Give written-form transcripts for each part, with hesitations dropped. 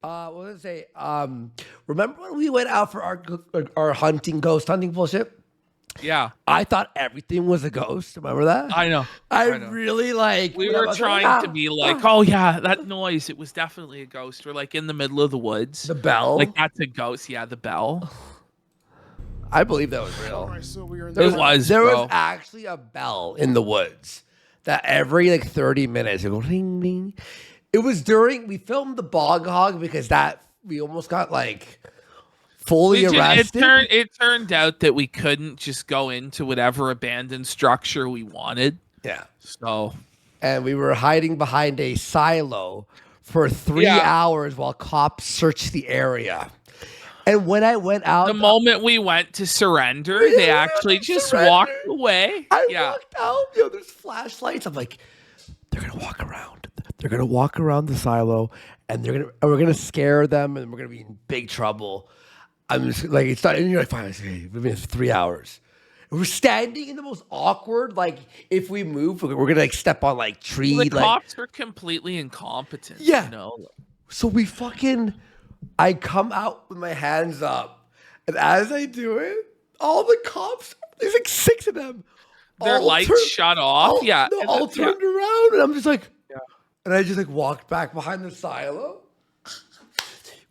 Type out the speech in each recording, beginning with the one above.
What was I say? Remember when we went out for our ghost hunting bullshit? Yeah, I thought everything was a ghost. Remember that? I know. I I know. really like. We when I were was trying to be like, oh yeah, that noise. It was definitely a ghost. We're like in the middle of the woods. the Like bell. that's a ghost. Yeah, the bell. I believe that was real. All right, so we are in There It was, there was bro. actually a bell in the woods that every like 30 minutes it would go ding ding. It was during we filmed the bog hog because that we almost got like fully arrested. It turned out that we couldn't just go into whatever abandoned structure we wanted. Yeah. So And we were hiding behind a silo for 3 Yeah. hours while cops searched the area. And when I went out, the moment we went to surrender, they Yeah, actually just surrender. walked away. I Yeah. walked out. There's flashlights. I'm like, they're gonna walk around. They're gonna walk around the silo, and we're gonna scare them, and we're gonna be in big trouble. I'm just like, it's not. And you're like, fine. I say, hey, we've been 3 hours. And we're standing in the most awkward. Like, if we move, we're gonna like step on like tree. The like, cops were completely incompetent. Yeah. You know? So we fucking, I come out with my hands up, and as I do it, all the cops, there's like 6 of them. Their all lights turned- shut off. all- Yeah. no, and all the- yeah. turned around, and I'm just like, and I just like walked back behind the silo.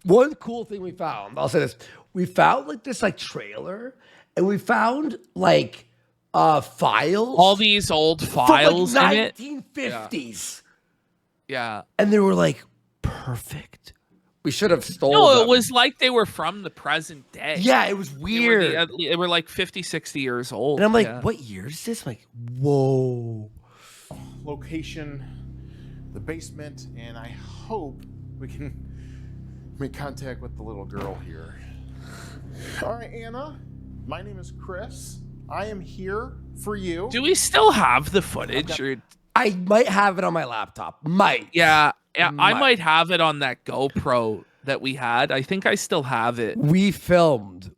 One cool thing we found, I'll say this, we found like this like trailer, and we found like files, All these old from files like in it. 1950s, Yeah. and they were like perfect. We should have stolen No, them. it was like they were from the present day. Yeah, it was They were, weird. they were like 50, 60 years old. And I'm like, yeah. what year is this? I'm like, whoa. location, the basement, and I hope we can make contact with the little girl here. All right, Anna. My name is Chris. I am here for you. Do we still have the footage? Or I might have it on my laptop. Might. yeah, I Might. might have it on that GoPro that we had. I think I still have it. We filmed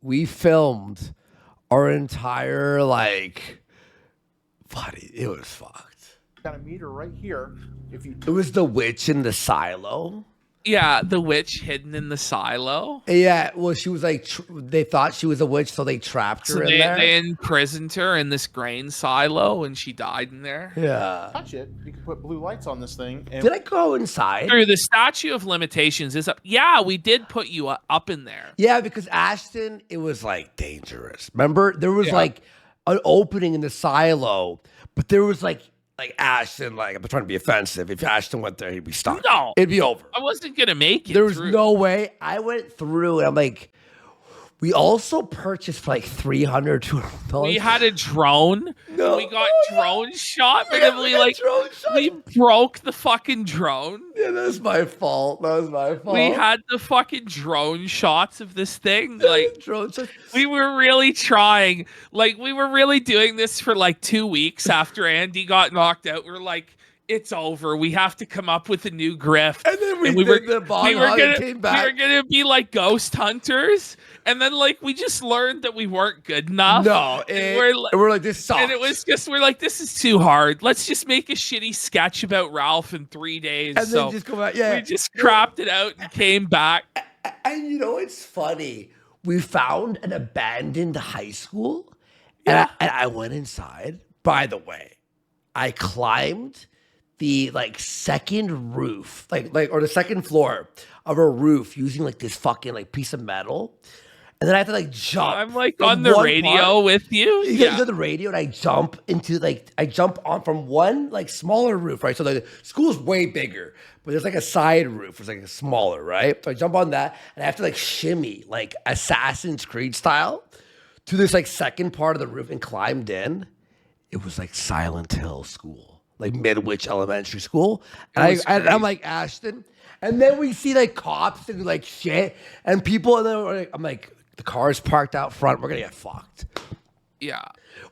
our entire like buddy. It was fucked. Got a meter right here. If you It was the witch in the silo. Yeah, the witch hidden in the silo. Yeah, well, she was like, they thought she was a witch, so they trapped her So in they, there. they imprisoned her in this grain silo, and she died in there. Yeah. touch it, you can put blue lights on this thing. And Did I go inside? Through the statute of limitations is up. Yeah, we did put you up in there. Yeah, because Ashton, it was like dangerous. Remember, there was Yeah. like an opening in the silo, but there was like Ashton, like I'm trying to be offensive. If Ashton went there, he'd be stuck. No. It'd be over. I wasn't gonna make it. There was through. no way. I went through, and I'm like, we also purchased for like $300, $200. We had a drone. No. We got drone shot. Yeah, and we got like drone shot. we broke the fucking drone. Yeah, that was my fault. That was my fault. We had the fucking drone shots of this thing. Like drone shot. we were really trying. Like we were really doing this for like 2 weeks after Andy got knocked out. We're like, it's over. We have to come up with a new grift. And then we were did the bog we were hog gonna and came back. we were gonna be like ghost hunters, and then like we just learned that we weren't good enough. No, and we're like, this sucks. and it was just we're like, this is too hard. Let's just make a shitty sketch about Ralph in 3 days. and so then just go back. Yeah, we just crapped it out and came back. And you know, it's funny. We found an abandoned high school, and I went inside. By the way, I climbed the like second roof, or the second floor of a roof using like this fucking like piece of metal, and then I had to like jump. I'm like from on the one radio part- with you. You get to the radio, and I jump on from one like smaller roof, right? So the school's way bigger, but there's like a side roof, it's like a smaller, right? So I jump on that, and I have to like shimmy like Assassin's Creed style to this like second part of the roof and climbed in. It was like Silent Hill School, like Midwich Elementary School, and I'm like Ashton, and then we see like cops and like shit and people, and then I'm like, the car's parked out front. We're gonna get fucked. Yeah.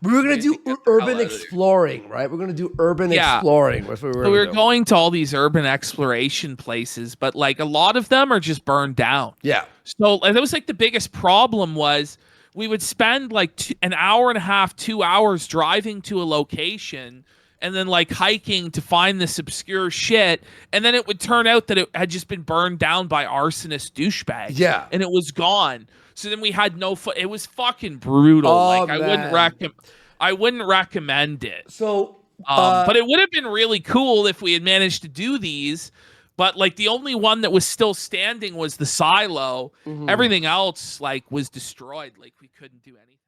We were gonna need do to get the hell urban out of there. exploring, right? We're gonna do urban Yeah. exploring. That's what we were. So we were gonna do. going to all these urban exploration places, but like a lot of them are just burned down. Yeah. So and that was like the biggest problem was we would spend like an hour and a half, 2 hours driving to a location and then like hiking to find this obscure shit, and then it would turn out that it had just been burned down by arsonist douchebags. Yeah. And it was gone. So then we had no it was fucking brutal. Oh, like I wouldn't recommend it. So, but it would have been really cool if we had managed to do these. But like the only one that was still standing was the silo. Everything else like was destroyed. Like we couldn't do anything.